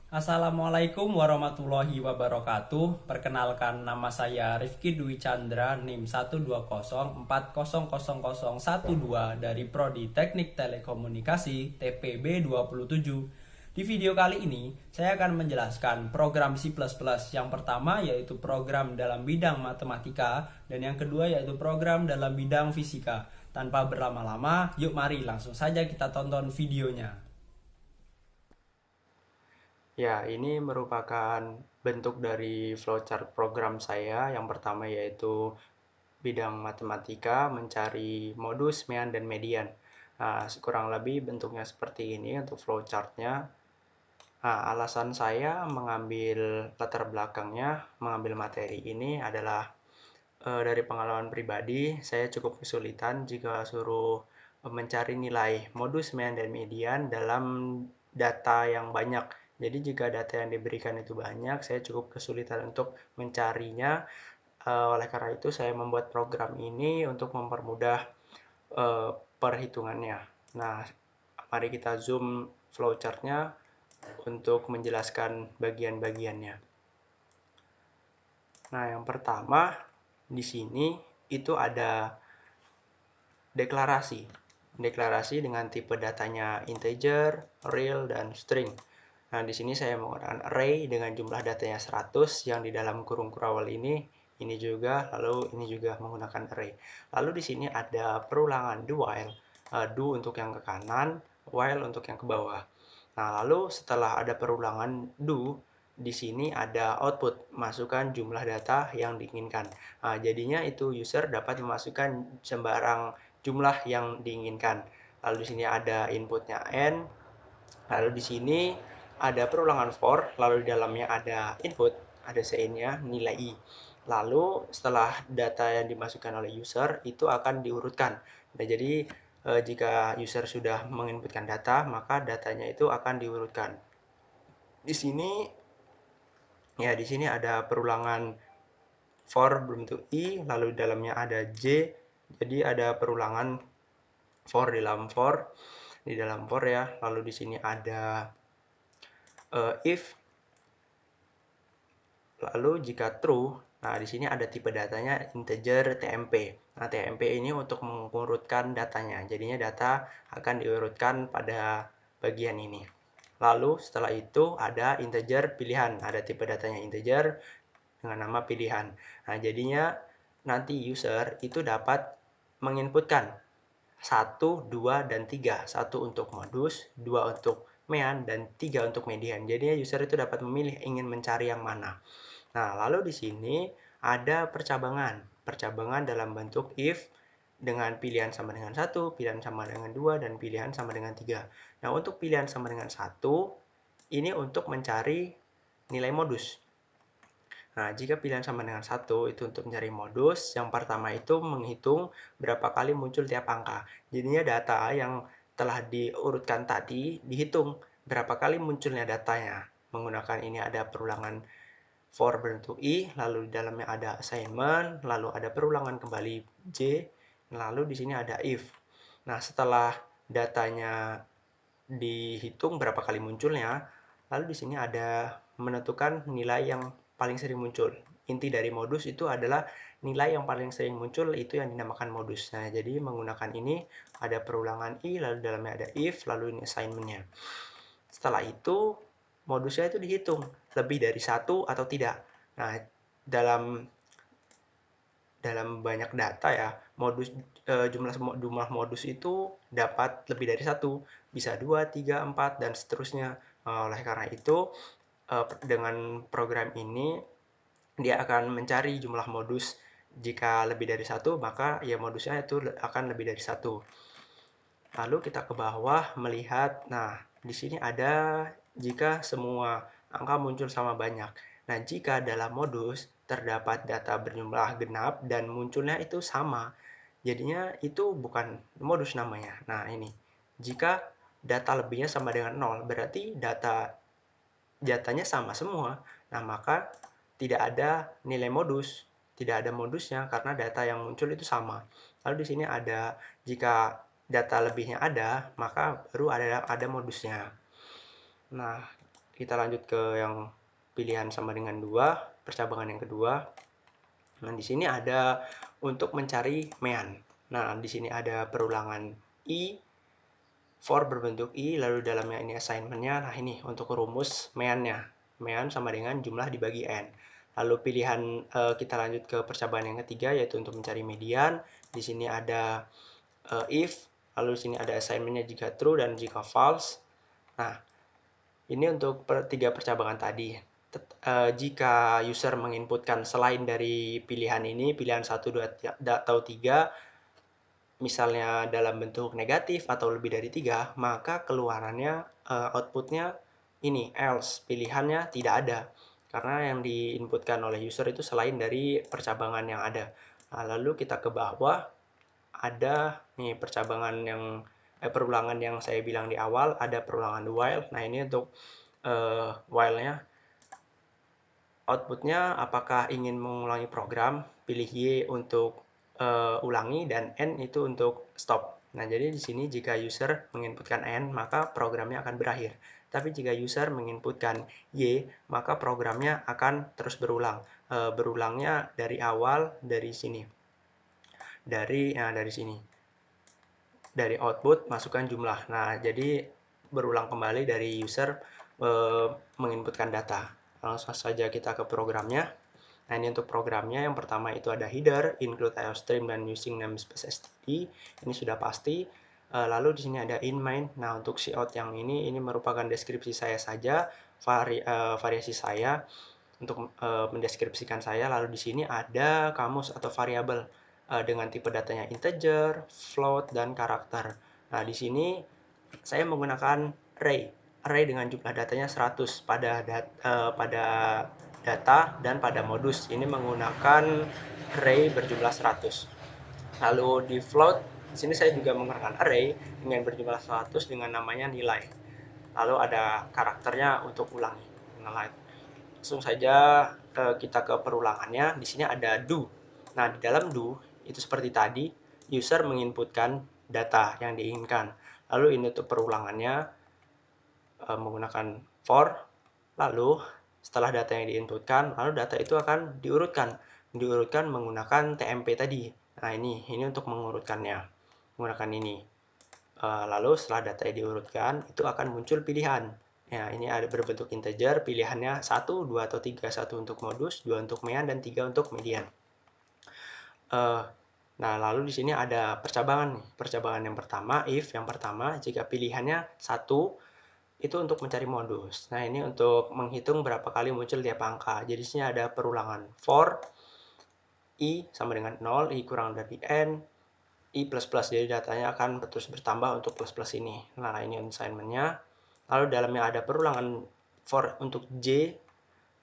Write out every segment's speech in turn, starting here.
Assalamualaikum warahmatullahi wabarakatuh. Perkenalkan, nama saya Rifki Dwi Chandra, NIM 120400012 dari Prodi Teknik Telekomunikasi TPB 27. Di video kali ini, saya akan menjelaskan program C++ yang pertama yaitu program dalam bidang matematika dan yang kedua yaitu program dalam bidang fisika. Tanpa berlama-lama, yuk mari langsung saja kita tonton videonya. Ya, ini merupakan bentuk dari flowchart program saya. Yang pertama yaitu bidang matematika, mencari modus, mean, dan median. Nah, kurang lebih bentuknya seperti ini untuk flowchartnya. Nah, alasan saya mengambil latar belakangnya, mengambil materi ini adalah dari pengalaman pribadi. Saya cukup kesulitan jika suruh mencari nilai modus, mean, dan median dalam data yang banyak. Jadi jika data yang diberikan itu banyak, saya cukup kesulitan untuk mencarinya. Oleh karena itu, saya membuat program ini untuk mempermudah perhitungannya. Nah, mari kita zoom flowchartnya untuk menjelaskan bagian-bagiannya. Nah, yang pertama di sini itu ada deklarasi. Deklarasi dengan tipe datanya integer, real, dan string. Nah, di sini saya menggunakan array dengan jumlah datanya 100 yang di dalam kurung kurawal ini juga, lalu ini juga menggunakan array. Lalu di sini ada perulangan do while, do untuk yang ke kanan, while untuk yang ke bawah. Nah, lalu setelah ada perulangan do, di sini ada output, masukkan jumlah data yang diinginkan. Nah, jadinya itu user dapat memasukkan sembarang jumlah yang diinginkan. Lalu di sini ada inputnya n, lalu di sini ada perulangan for, lalu di dalamnya ada input, ada sein-nya, nilai i. Lalu setelah data yang dimasukkan oleh user itu akan diurutkan. Nah, jadi jika user sudah menginputkan data, maka datanya itu akan diurutkan. Di sini di sini ada perulangan for berbentuk i, lalu di dalamnya ada j. Jadi ada perulangan for di dalam for ya. Lalu di sini ada if, lalu jika true, nah di sini ada tipe datanya integer TMP. Nah, TMP ini untuk mengurutkan datanya. Jadinya data akan diurutkan pada bagian ini. Lalu setelah itu ada integer pilihan. Ada tipe datanya integer dengan nama pilihan. Nah, jadinya nanti user itu dapat menginputkan 1, 2, dan 3. 1 untuk modus, 2 untuk mean, dan 3 untuk median. Jadinya user itu dapat memilih ingin mencari yang mana. Nah, lalu di sini ada percabangan. Percabangan dalam bentuk if dengan pilihan sama dengan 1, pilihan sama dengan 2, dan pilihan sama dengan 3. Nah, untuk pilihan sama dengan 1, ini untuk mencari nilai modus. Nah, jika pilihan sama dengan 1 itu untuk mencari modus, yang pertama itu menghitung berapa kali muncul tiap angka. Jadinya data yang telah diurutkan tadi dihitung berapa kali munculnya datanya. Menggunakan ini ada perulangan for berbentuk i, lalu di dalamnya ada assignment, lalu ada perulangan kembali j, lalu di sini ada if. Nah, setelah datanya dihitung berapa kali munculnya, lalu di sini ada menentukan nilai yang paling sering muncul. Inti dari modus itu adalah nilai yang paling sering muncul itu yang dinamakan modus. Nah, jadi menggunakan ini ada perulangan i, lalu dalamnya ada if, lalu ini assignment-nya. Setelah itu modusnya itu dihitung lebih dari satu atau tidak. Nah, dalam dalam banyak data ya, jumlah modus itu dapat lebih dari satu, bisa 2, 3, 4, dan seterusnya. Oleh karena itu, dengan program ini dia akan mencari jumlah modus. Jika lebih dari satu, maka ya modusnya itu akan lebih dari satu. Lalu kita ke bawah melihat, nah di sini ada jika semua angka muncul sama banyak. Nah, jika dalam modus terdapat data berjumlah genap dan munculnya itu sama, jadinya itu bukan modus namanya. Nah, ini. Jika data lebihnya sama dengan 0, berarti datanya sama semua. Nah, maka tidak ada nilai modus, tidak ada modusnya karena data yang muncul itu sama. Lalu di sini ada jika data lebihnya ada, maka baru ada modusnya. Nah, kita lanjut ke yang pilihan sama dengan 2, percabangan yang kedua. Nah, di sini ada untuk mencari mean. Nah, di sini ada perulangan i, for berbentuk i, lalu dalamnya ini assignment-nya. Nah, ini untuk rumus mean-nya. Mean sama dengan jumlah dibagi n. Lalu pilihan kita lanjut ke percabangan yang ketiga, yaitu untuk mencari median. Di sini ada if, lalu di sini ada assignment-nya jika true dan jika false. Nah, ini untuk tiga percabangan tadi. Jika user menginputkan selain dari pilihan ini, pilihan 1, 2, atau 3, misalnya dalam bentuk negatif atau lebih dari 3, maka keluarannya outputnya ini else, pilihannya tidak ada. Karena yang diinputkan oleh user itu selain dari percabangan yang ada. Nah, lalu kita ke bawah, ada nih percabangan yang perulangan yang saya bilang di awal, ada perulangan while. Nah, ini untuk while-nya, outputnya apakah ingin mengulangi program, pilih Y untuk ulangi, dan N itu untuk stop. Nah, jadi di sini jika user menginputkan N, maka programnya akan berakhir. Tapi jika user menginputkan Y, maka programnya akan terus berulang. Berulangnya dari awal, dari sini. Dari sini. Dari output, masukkan jumlah. Nah, jadi berulang kembali dari user menginputkan data. Langsung saja kita ke programnya. Nah, ini untuk programnya, yang pertama itu ada header, include IOStream dan using namespace std. Ini sudah pasti. Lalu di sini ada in main. Nah, untuk cout yang ini merupakan deskripsi saya saja, variasi saya untuk mendeskripsikan saya. Lalu di sini ada kamus atau variabel dengan tipe datanya integer, float, dan karakter. Nah, di sini saya menggunakan array dengan jumlah datanya 100 pada data dan pada modus. Ini menggunakan array berjumlah 100. Lalu di float, di sini saya juga menggunakan array dengan berjumlah 100 dengan namanya nilai. Lalu ada karakternya untuk ulangi. Nah, langsung saja kita ke perulangannya. Di sini ada do. Nah, di dalam do itu seperti tadi, user menginputkan data yang diinginkan. Lalu ini untuk perulangannya menggunakan for. Lalu setelah data yang diinputkan, lalu data itu akan diurutkan menggunakan TMP tadi. Nah, ini untuk mengurutkannya menggunakan ini. Lalu setelah data diurutkan, itu akan muncul pilihan. Ya, ini ada berbentuk integer, pilihannya 1, 2, atau 3. 1 untuk modus, 2 untuk mean, dan 3 untuk median. Nah, lalu di sini ada percabangan nih. Percabangan yang pertama, if yang pertama, jika pilihannya 1, itu untuk mencari modus. Nah, ini untuk menghitung berapa kali muncul tiap angka. Jadi di sini ada perulangan for i sama dengan 0, i kurang dari n, i plus plus. Jadi datanya akan terus bertambah untuk plus plus ini. Nah, ini assignment-nya. Lalu dalamnya ada perulangan for untuk j.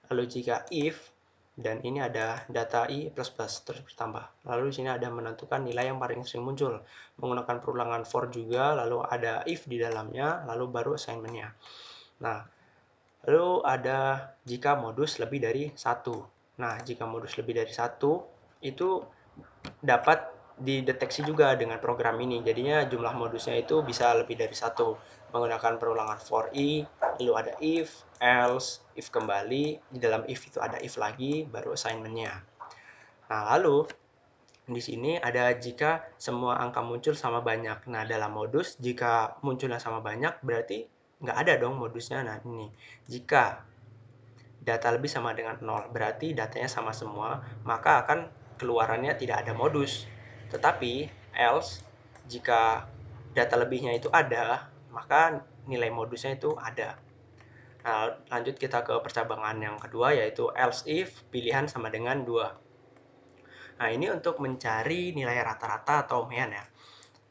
Lalu jika if, dan ini ada data i plus plus terus bertambah. Lalu di sini ada menentukan nilai yang paling sering muncul menggunakan perulangan for juga. Lalu ada if di dalamnya, lalu baru assignment-nya. Nah, lalu ada jika modus lebih dari 1. Nah, jika modus lebih dari 1, itu dapat dideteksi juga dengan program ini. Jadinya jumlah modusnya itu bisa lebih dari 1. Menggunakan perulangan for i, lalu ada if, else, if kembali. Di dalam if itu ada if lagi, baru assignment-nya. Nah, lalu di sini ada jika semua angka muncul sama banyak. Nah, dalam modus, jika munculnya sama banyak, berarti nggak ada dong modusnya. Nah, ini. Jika data lebih sama dengan 0, berarti datanya sama semua, maka akan keluarannya tidak ada modus. Tetapi, else, jika data lebihnya itu ada, maka nilai modusnya itu ada. Nah, lanjut kita ke percabangan yang kedua, yaitu else if, pilihan sama dengan 2. Nah, ini untuk mencari nilai rata-rata atau mean ya.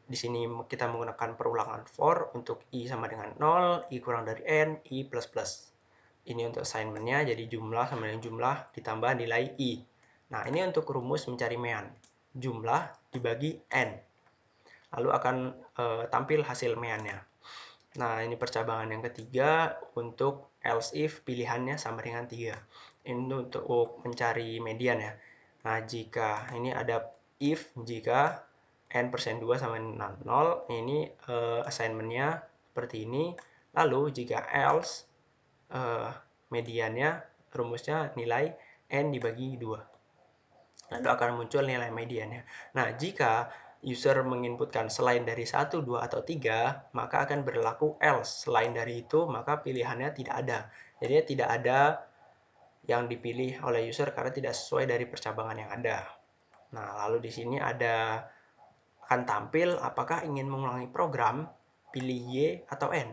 Di sini kita menggunakan perulangan for untuk i sama dengan 0, i kurang dari n, i plus plus. Ini untuk assignment-nya, jadi jumlah sama dengan jumlah ditambah nilai i. Nah, ini untuk rumus mencari mean. Jumlah dibagi n. Lalu akan tampil hasil meannya. Nah, ini percabangan yang ketiga untuk else if pilihannya sama dengan 3. Ini untuk mencari median ya. Nah, jika ini ada if jika n% 2 sama dengan 0, ini assignment-nya seperti ini. Lalu jika else mediannya, rumusnya nilai N dibagi 2. Lalu akan muncul nilai mediannya. Nah, jika user menginputkan selain dari 1, 2, atau 3, maka akan berlaku else. Selain dari itu, maka pilihannya tidak ada. Jadi tidak ada yang dipilih oleh user karena tidak sesuai dari percabangan yang ada. Nah, lalu di sini akan tampil apakah ingin mengulangi program, pilih Y atau N.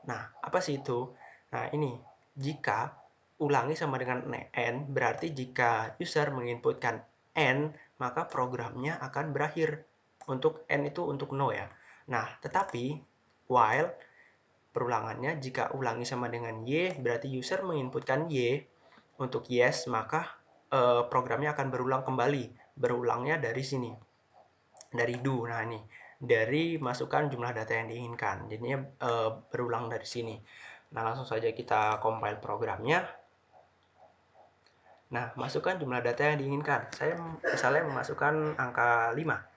Nah, apa sih itu? Nah, ini jika ulangi sama dengan N, berarti jika user menginputkan N, maka programnya akan berakhir. Untuk N itu untuk no ya. Nah, tetapi while perulangannya jika ulangi sama dengan Y, berarti user menginputkan Y untuk yes, maka programnya akan berulang kembali. Berulangnya dari sini. Dari do. Nah, ini dari masukkan jumlah data yang diinginkan. Jadinya berulang dari sini. Nah, langsung saja kita compile programnya. Nah, masukkan jumlah data yang diinginkan. Saya misalnya memasukkan angka 5.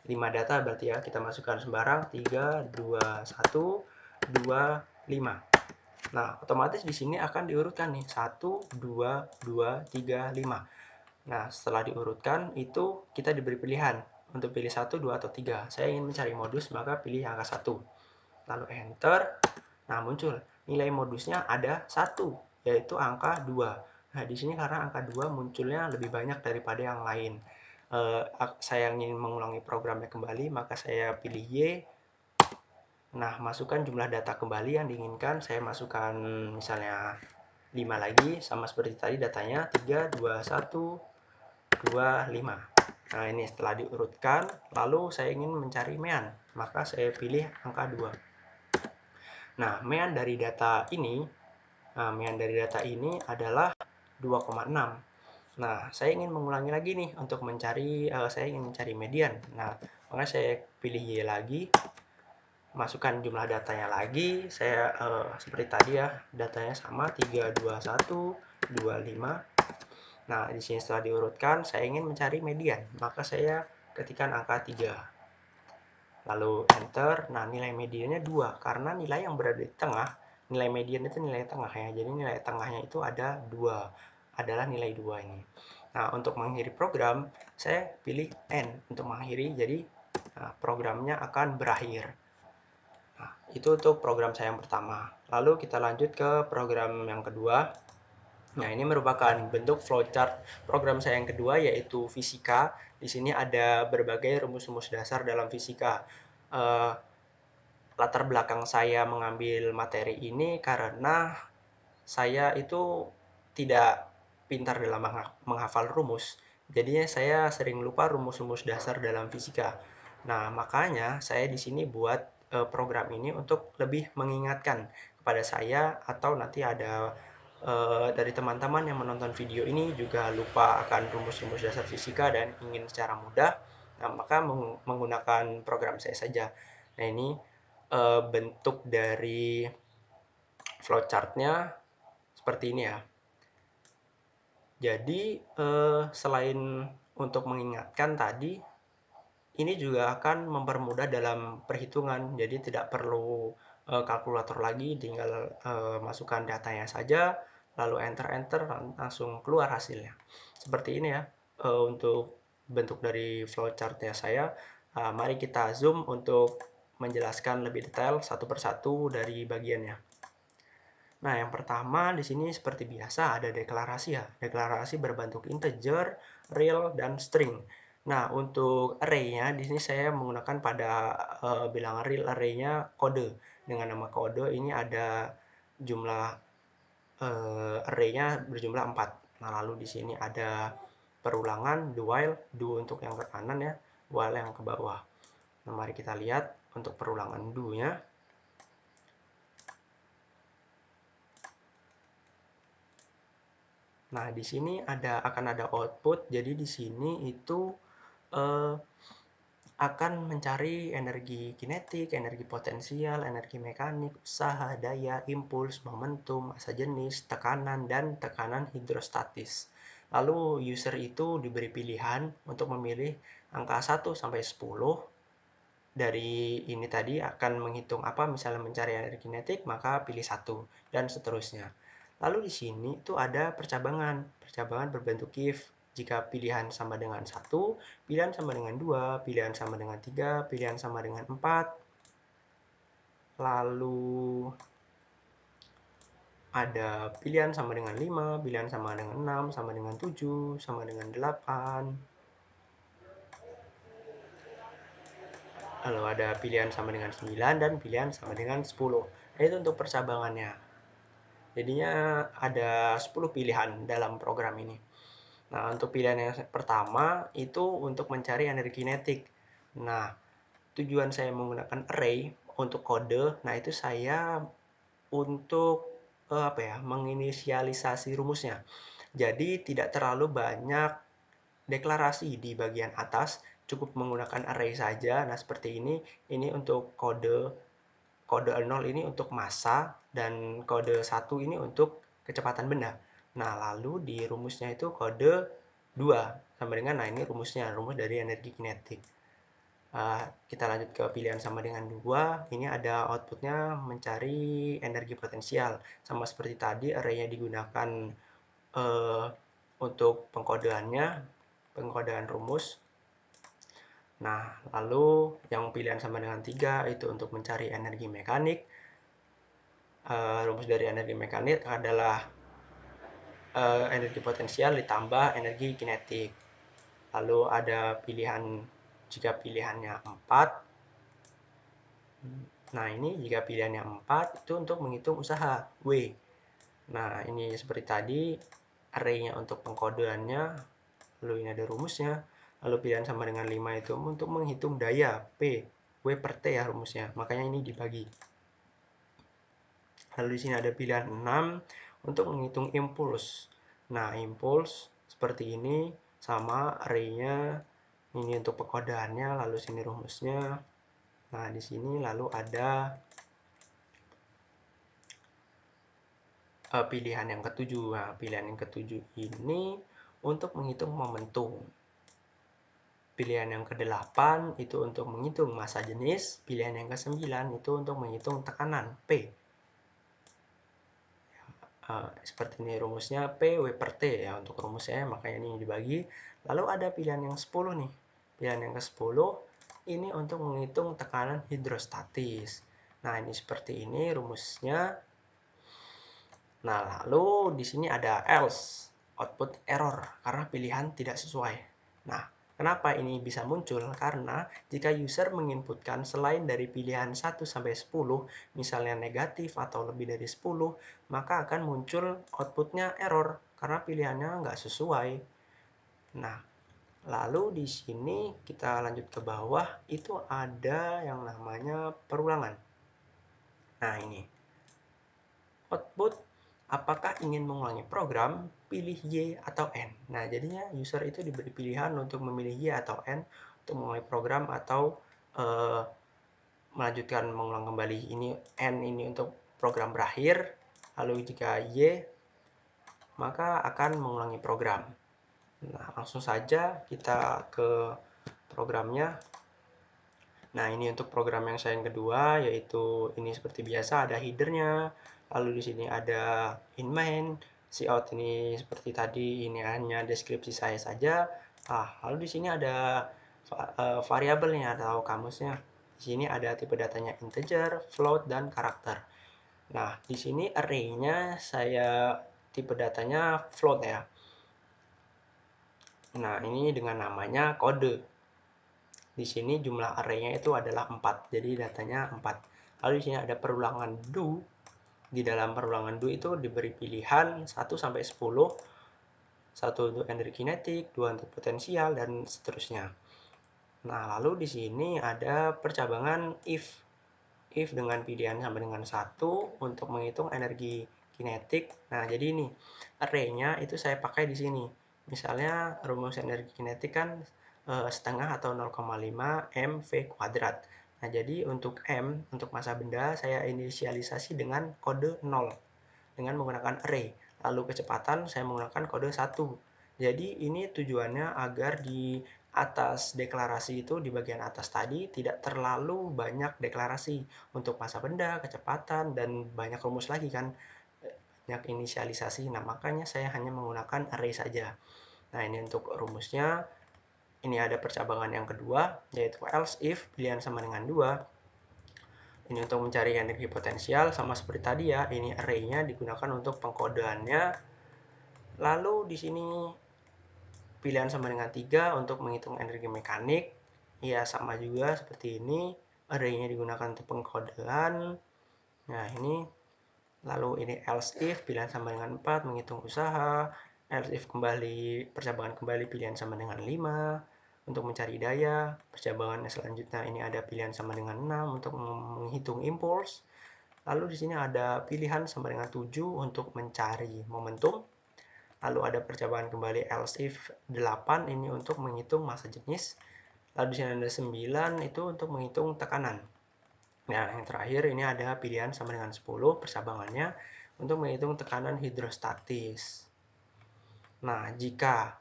5 data berarti ya, kita masukkan sembarang 3, 2, 1, 2, 5. Nah, otomatis di sini akan diurutkan nih 1, 2, 2, 3, 5. Nah, setelah diurutkan itu kita diberi pilihan untuk pilih 1, 2, atau 3. Saya ingin mencari modus, maka pilih angka 1. Lalu enter. Nah, muncul nilai modusnya ada 1, yaitu angka 2. Nah, di sini karena angka 2 munculnya lebih banyak daripada yang lain. Saya ingin mengulangi programnya kembali, maka saya pilih Y. Nah, masukkan jumlah data kembali yang diinginkan. Saya masukkan misalnya 5 lagi, sama seperti tadi datanya 3, 2, 1, 2, 5. Nah, ini setelah diurutkan, lalu saya ingin mencari mean, maka saya pilih angka 2. Nah, mean dari data ini adalah 2,6. Nah, saya ingin mengulangi lagi nih untuk saya ingin mencari median. Nah, maka saya pilih Y lagi, masukkan jumlah datanya lagi. Saya seperti tadi ya, datanya sama 3, 2, 1, 2, 5. Nah, di sini setelah diurutkan, saya ingin mencari median, maka saya ketikkan angka 3. Lalu enter. Nah, nilai mediannya 2 karena nilai yang berada di tengah, nilai median itu nilai tengah ya. Jadi nilai tengahnya itu ada 2. Adalah nilai 2 ini. Nah, untuk mengakhiri program, saya pilih N untuk mengakhiri. Jadi programnya akan berakhir. Nah, itu untuk program saya yang pertama. Lalu kita lanjut ke program yang kedua. Nah, ini merupakan bentuk flowchart program saya yang kedua, yaitu fisika. Di sini ada berbagai rumus-rumus dasar dalam fisika. Latar belakang saya mengambil materi ini karena saya itu tidak pintar dalam menghafal rumus. Jadinya saya sering lupa rumus-rumus dasar dalam fisika. Nah, makanya saya di sini buat program ini untuk lebih mengingatkan kepada saya, atau nanti ada dari teman-teman yang menonton video ini juga lupa akan rumus-rumus dasar fisika dan ingin secara mudah, nah maka menggunakan program saya saja. Nah, ini bentuk dari flowchartnya seperti ini ya. Jadi selain untuk mengingatkan tadi, ini juga akan mempermudah dalam perhitungan. Jadi tidak perlu kalkulator lagi, tinggal masukkan datanya saja, lalu enter langsung keluar hasilnya. Seperti ini ya untuk bentuk dari flowchartnya saya. Mari kita zoom untuk menjelaskan lebih detail satu persatu dari bagiannya. Nah, yang pertama di sini seperti biasa ada deklarasi ya. Deklarasi berbentuk integer, real, dan string. Nah, untuk array-nya di sini saya menggunakan pada bilangan real, array-nya kode. Dengan nama kode ini ada jumlah array-nya berjumlah 4. Nah, lalu di sini ada perulangan do while, do untuk yang ke kanan ya, while yang ke bawah. Nah, mari kita lihat untuk perulangan do-nya. Nah, di sini akan ada output. Jadi di sini itu akan mencari energi kinetik, energi potensial, energi mekanik, usaha, daya, impuls, momentum, massa jenis, tekanan, dan tekanan hidrostatis. Lalu user itu diberi pilihan untuk memilih angka 1 sampai 10. Dari ini tadi akan menghitung apa, misalnya mencari energi kinetik, maka pilih 1 dan seterusnya. Lalu di sini itu ada percabangan. Percabangan berbentuk if. Jika pilihan sama dengan 1, pilihan sama dengan 2, pilihan sama dengan 3, pilihan sama dengan 4. Lalu ada pilihan sama dengan 5, pilihan sama dengan 6, sama dengan 7, sama dengan 8. Lalu ada pilihan sama dengan 9 dan pilihan sama dengan 10. Nah, itu untuk percabangannya. Jadinya ada 10 pilihan dalam program ini. Nah, untuk pilihan yang pertama itu untuk mencari energi kinetik. Nah, tujuan saya menggunakan array untuk kode, nah itu saya untuk menginisialisasi rumusnya. Jadi tidak terlalu banyak deklarasi di bagian atas, cukup menggunakan array saja. Nah, seperti ini untuk kode 0 ini untuk massa dan kode 1 ini untuk kecepatan benda. Nah, lalu di rumusnya itu kode 2 sama dengan, nah ini rumusnya, rumus dari energi kinetik. Kita lanjut ke pilihan sama dengan 2, ini ada outputnya mencari energi potensial. Sama seperti tadi, array-nya digunakan untuk pengkodean rumus. Nah, lalu yang pilihan sama dengan 3 itu untuk mencari energi mekanik. Rumus dari energi mekanik adalah energi potensial ditambah energi kinetik. Lalu ada pilihan, jika pilihannya 4. Nah, ini jika pilihannya 4 itu untuk menghitung usaha W. Nah, ini seperti tadi array-nya untuk pengkodeannya, lalu ini ada rumusnya. Lalu pilihan sama dengan 5 itu untuk menghitung daya P, W per T ya rumusnya. Makanya ini dibagi. Lalu di sini ada pilihan 6 untuk menghitung impuls. Nah, impuls seperti ini sama array-nya, ini untuk pengkodeannya, lalu sini rumusnya. Nah, di sini lalu ada pilihan yang ketujuh. Nah, pilihan yang ketujuh ini untuk menghitung momentum. Pilihan yang ke-8 itu untuk menghitung massa jenis. Pilihan yang ke-9 itu untuk menghitung tekanan P. Seperti ini rumusnya P W per T ya untuk rumusnya, makanya ini dibagi. Lalu ada pilihan yang 10 nih. Pilihan yang ke-10 ini untuk menghitung tekanan hidrostatis. Nah, ini seperti ini rumusnya. Nah, lalu di sini ada else, output error karena pilihan tidak sesuai. Nah, kenapa ini bisa muncul? Karena jika user menginputkan selain dari pilihan 1 sampai 10, misalnya negatif atau lebih dari 10, maka akan muncul outputnya error karena pilihannya nggak sesuai. Nah, lalu di sini kita lanjut ke bawah, itu ada yang namanya perulangan. Nah, ini output apakah ingin mengulangi program, pilih Y atau N. Nah, jadinya user itu diberi pilihan untuk memilih Y atau N untuk mengulangi program atau melanjutkan mengulang kembali. Ini N ini untuk program berakhir, lalu jika Y maka akan mengulangi program. Nah, langsung saja kita ke programnya. Nah, ini untuk program yang saya yang kedua, yaitu ini seperti biasa ada headernya. Lalu di sini ada in main, cout ini seperti tadi, ini hanya deskripsi saya saja. Lalu di sini ada variabelnya atau kamusnya. Di sini ada tipe datanya integer, float, dan karakter. Nah, di sini array-nya saya tipe datanya float ya. Nah, ini dengan namanya kode. Di sini jumlah array-nya itu adalah 4. Jadi datanya 4. Lalu di sini ada perulangan do. Di dalam perulangan do itu diberi pilihan 1 sampai 10. 1 untuk energi kinetik, 2 untuk potensial, dan seterusnya. Nah, lalu di sini ada percabangan if. If dengan pilihan sampai dengan 1 untuk menghitung energi kinetik. Nah, jadi ini array-nya itu saya pakai di sini. Misalnya rumus energi kinetik kan setengah atau 0,5 mv kuadrat. Nah, jadi untuk m, untuk massa benda, saya inisialisasi dengan kode 0 dengan menggunakan array. Lalu kecepatan saya menggunakan kode 1. Jadi ini tujuannya agar di atas deklarasi itu, di bagian atas tadi, tidak terlalu banyak deklarasi untuk massa benda, kecepatan, dan banyak rumus lagi kan. banyak inisialisasi. Nah, makanya saya hanya menggunakan array saja. Nah, ini untuk rumusnya. Ini ada percabangan yang kedua, yaitu else if pilihan sama dengan 2. Ini untuk mencari energi potensial, sama seperti tadi ya, ini array-nya digunakan untuk pengkodeannya. Lalu di sini pilihan sama dengan 3 untuk menghitung energi mekanik. Ya, sama juga seperti ini, array-nya digunakan untuk pengkodean. Nah, ini lalu ini else if pilihan sama dengan 4 menghitung usaha, else if kembali percabangan kembali pilihan sama dengan 5 untuk mencari daya, percabangan selanjutnya ini ada pilihan sama dengan 6 untuk menghitung impuls. Lalu di sini ada pilihan sama dengan 7 untuk mencari momentum. Lalu ada percabangan kembali else if 8 ini untuk menghitung massa jenis. Lalu di sini ada 9 itu untuk menghitung tekanan. Nah, yang terakhir ini ada pilihan sama dengan 10 percabangannya untuk menghitung tekanan hidrostatis. Nah, jika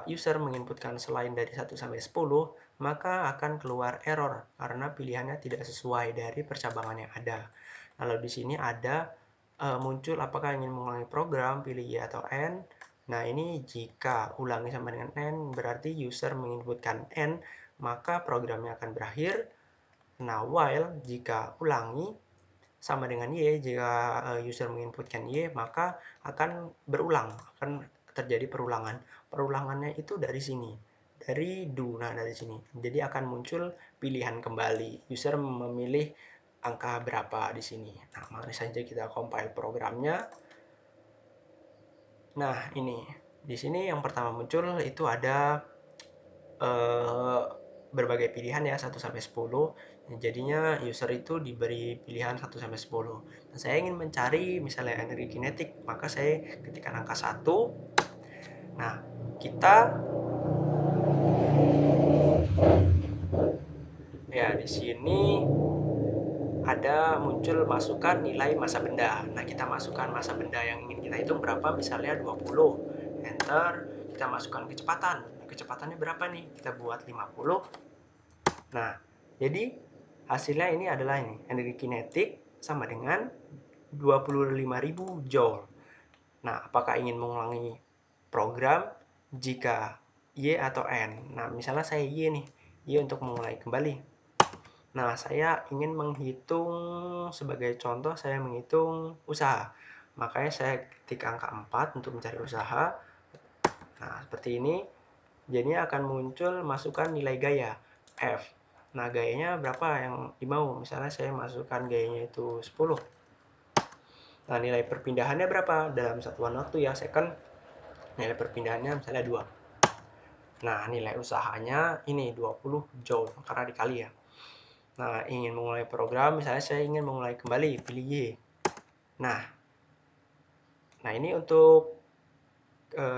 user menginputkan selain dari 1 sampai 10, maka akan keluar error karena pilihannya tidak sesuai dari percabangan yang ada. Lalu di sini ada muncul apakah ingin mengulangi program, pilih Y atau N. Nah, ini jika ulangi sama dengan N, berarti user menginputkan N, maka programnya akan berakhir. Nah, while jika ulangi sama dengan Y, jika user menginputkan Y, maka akan berulang, akan terjadi perulangan. Perulangannya itu dari sini, dari do, nah dari sini. Jadi akan muncul pilihan kembali. User memilih angka berapa di sini. Nah, mari saja kita compile programnya. Nah, ini. Di sini yang pertama muncul itu ada berbagai pilihan ya 1 sampai 10. Jadinya user itu diberi pilihan 1 sampai 10. Nah, saya ingin mencari misalnya energi kinetik, maka saya ketikkan angka 1. Nah, kita ya di sini ada muncul masukkan nilai massa benda. Nah, kita masukkan massa benda yang ingin kita hitung berapa, misalnya 20. Enter, kita masukkan kecepatan. Kecepatannya berapa nih? Kita buat 50. Nah, jadi hasilnya ini adalah ini, energi kinetik sama dengan 25.000 Joule. Nah, apakah ingin mengulangi program jika Y atau N? Nah, misalnya saya Y nih, Y untuk memulai kembali. Nah, saya ingin menghitung, sebagai contoh saya menghitung usaha. Makanya saya ketik angka 4 untuk mencari usaha. Nah, seperti ini. Jadinya akan muncul masukkan nilai gaya, F. Nah, gayanya berapa yang dimau? Misalnya saya masukkan gayanya itu 10. Nah, nilai perpindahannya berapa? Dalam satuan waktu ya, second. Nilai perpindahannya misalnya 2. Nah, nilai usahanya ini 20 Joule, karena dikali ya. Nah, ingin memulai program, misalnya saya ingin memulai kembali, pilih Y. Nah ini untuk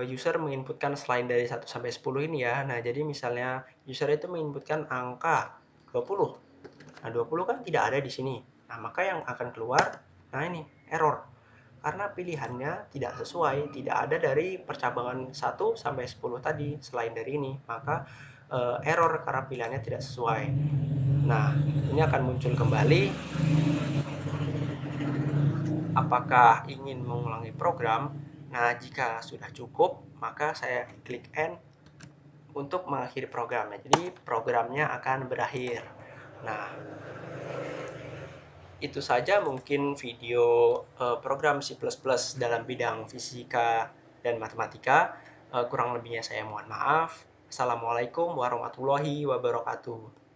user menginputkan selain dari 1 sampai 10 ini ya. Nah, jadi misalnya user itu menginputkan angka 20. Nah, 20 kan tidak ada di sini. Nah, maka yang akan keluar, nah ini, error. Karena pilihannya tidak sesuai, tidak ada dari percabangan 1 sampai 10 tadi, selain dari ini. Maka error karena pilihannya tidak sesuai. Nah, ini akan muncul kembali. Apakah ingin mengulangi program? Nah, jika sudah cukup, maka saya klik N untuk mengakhiri programnya. Jadi, programnya akan berakhir. Nah, itu saja mungkin video program C++ dalam bidang fisika dan matematika. Kurang lebihnya saya mohon maaf. Assalamualaikum warahmatullahi wabarakatuh.